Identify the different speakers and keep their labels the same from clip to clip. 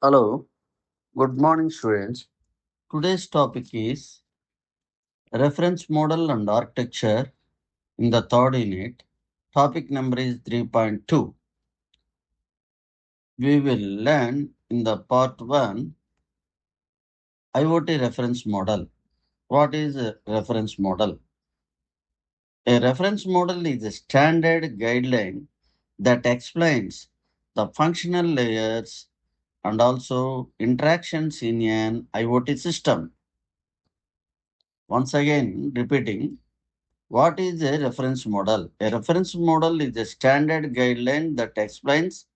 Speaker 1: Hello, good morning, students. Today's topic is reference model and architecture in the third unit. Topic number is 3.2. We will learn in the part 1 IoT reference model. What is a reference model? A reference model is a standard guideline that explains the functional layers and also interactions in an IoT system. Once again, repeating, what is a reference model? A reference model is a standard guideline that explains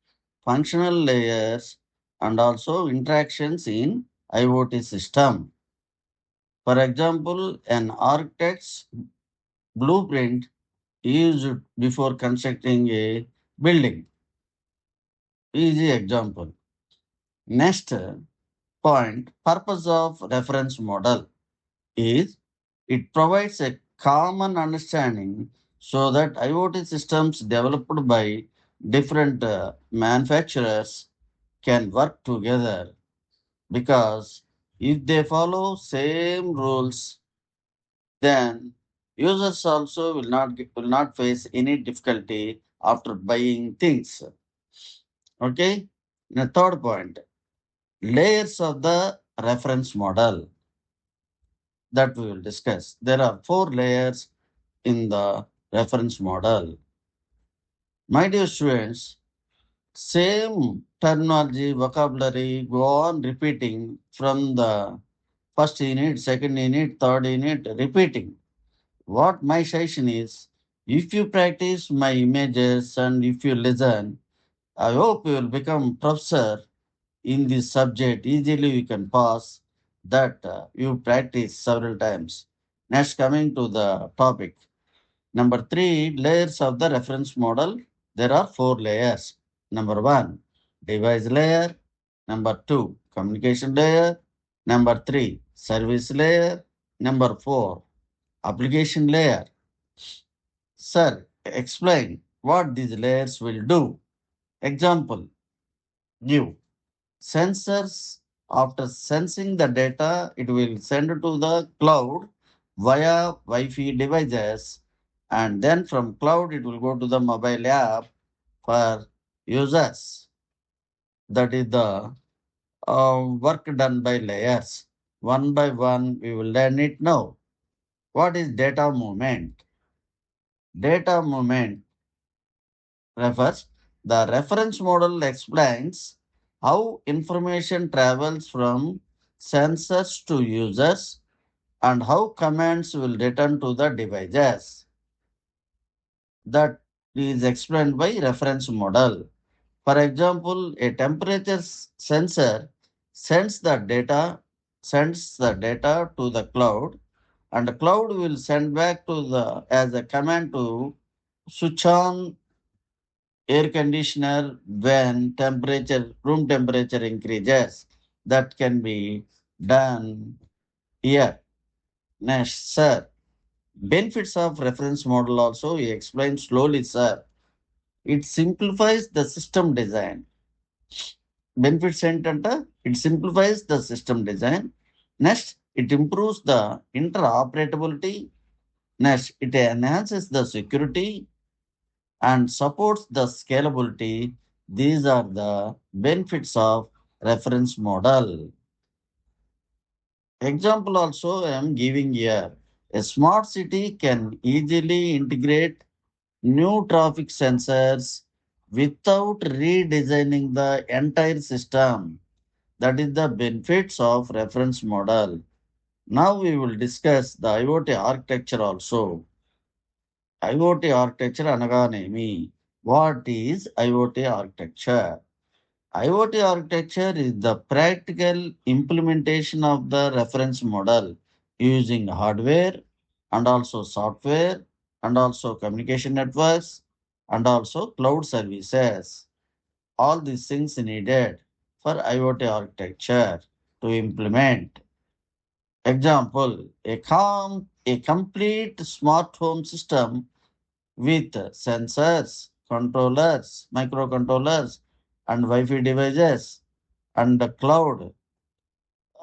Speaker 1: functional layers and also interactions in IoT system. For example, an architect's blueprint used before constructing a building. Easy example. Next point, purpose of reference model is it provides a common understanding so that IoT systems developed by different manufacturers can work together because if they follow same rules, then users also will not face any difficulty after buying things. Okay. The third point, layers of the reference model that we will discuss. There are four layers in the reference model. My dear students, same terminology, vocabulary go on repeating from the first unit, second unit, third unit, repeating. What my suggestion is, if you practice my images and if you listen, I hope you will become professor in this subject. Easily you can pass that you practice several times. Next, coming to the topic. Number three, layers of the reference model. There are four layers. Number one, device layer. Number two, communication layer. Number three, service layer. Number four, application layer. Sir, explain what these layers will do. Example, give. Sensors, after sensing the data, it will send to the cloud via Wi-Fi devices, and then from cloud it will go to the mobile app for users. That is the work done by layers. One by one, we will learn it now. What is data movement? Data movement refers the reference model explains how information travels from sensors to users and how commands will return to the devices. That is explained by reference model. For example, a temperature sensor sends the data to the cloud, and the cloud will send back to the as a command to switch on air conditioner when room temperature increases. That can be done here. Next, sir. Benefits of reference model also he explained slowly, sir. It simplifies the system design. Benefits ఏంటంటే it simplifies the system design. Next, it improves the interoperability. Next, it enhances the security and supports the scalability. These are the benefits of reference model. Example also I am giving here. A smart city can easily integrate new traffic sensors without redesigning the entire system. That is the benefits of reference model. Now we will discuss the IoT architecture also. IoT architecture అనగానేమి? What is IoT architecture? IoT architecture is the practical implementation of the reference model using hardware and also software and also communication networks and also cloud services. All these things needed for IoT architecture to implement. Example, a complete smart home system with sensors, controllers, microcontrollers, and Wi-Fi devices and the cloud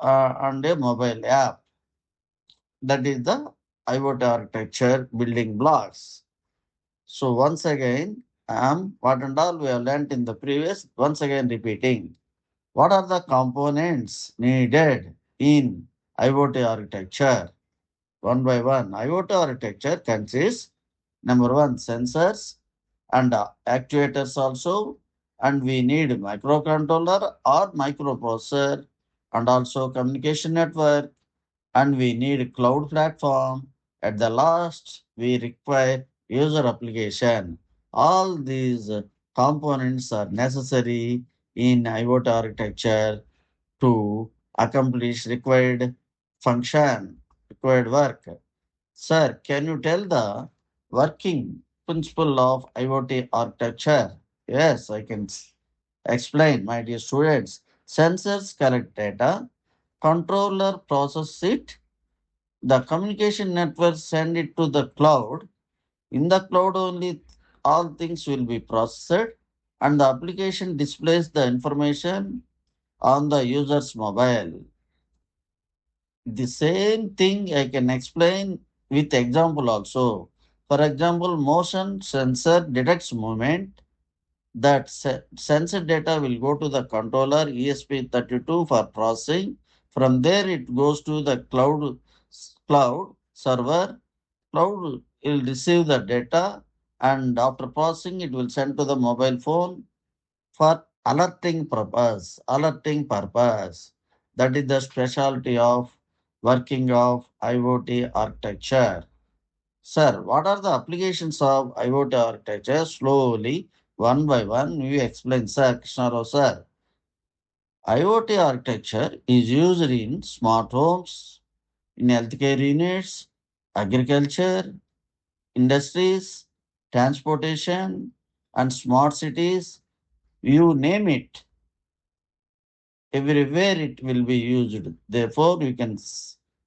Speaker 1: and a mobile app. That is the IoT architecture building blocks. So once again, what and all we have learnt in the previous, once again repeating. What are the components needed in IoT architecture? One by one, IoT architecture consists number one, sensors and actuators also, and we need microcontroller or microprocessor and also communication network, and we need cloud platform. At the last, we require user application. All these components are necessary in IoT architecture to accomplish required function, required work. Sir, can you tell the working principle of IoT architecture? Yes, I can explain, my dear students. Sensors collect data, controller process it, the communication network send it to the cloud. In the cloud only all things will be processed and the application displays the information on the user's mobile. The same thing I can explain with example also. For example, motion sensor detects movement. That sensor data will go to the controller ESP32 for processing. From there, it goes to the cloud server. Cloud will receive the data, and after processing, it will send to the mobile phone for alerting purpose. Alerting purpose. That is the specialty of working of IoT architecture. Sir, what are the applications of IoT architecture? Slowly, one by one, you explain, sir. Krishnarao, sir. IoT architecture is used in smart homes, in healthcare units, agriculture, industries, transportation, and smart cities. You name it, everywhere it will be used. Therefore, we can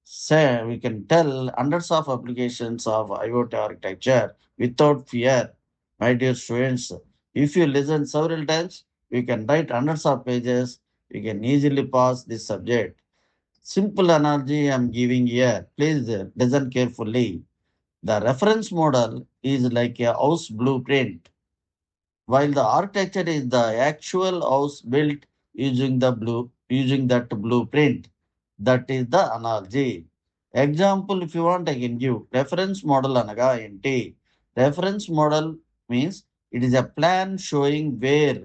Speaker 1: say, we can tell hundreds of applications of IoT architecture without fear. My dear students, if you listen several times, we can write hundreds of pages. We can easily pass this subject. Simple analogy I'm giving here. Please listen carefully. The reference model is like a house blueprint, while the architecture is the actual house built using that blueprint. That is the analogy. Example, if you want, I can give reference model anaga enti. Reference model means it is a plan showing where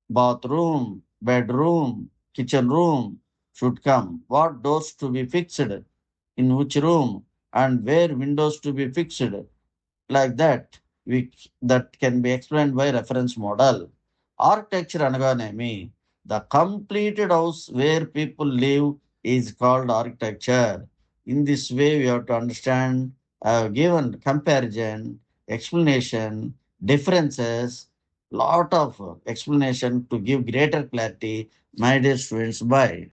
Speaker 1: bathroom, bedroom, kitchen room should come, what doors to be fixed in which room, and where windows to be fixed, like that. That can be explained by reference model. Architecture అనగానేమి, the completed house where people live is called architecture. In this way we have to understand, given comparison, explanation, differences, lot of explanation to give greater clarity. My dear students, bye.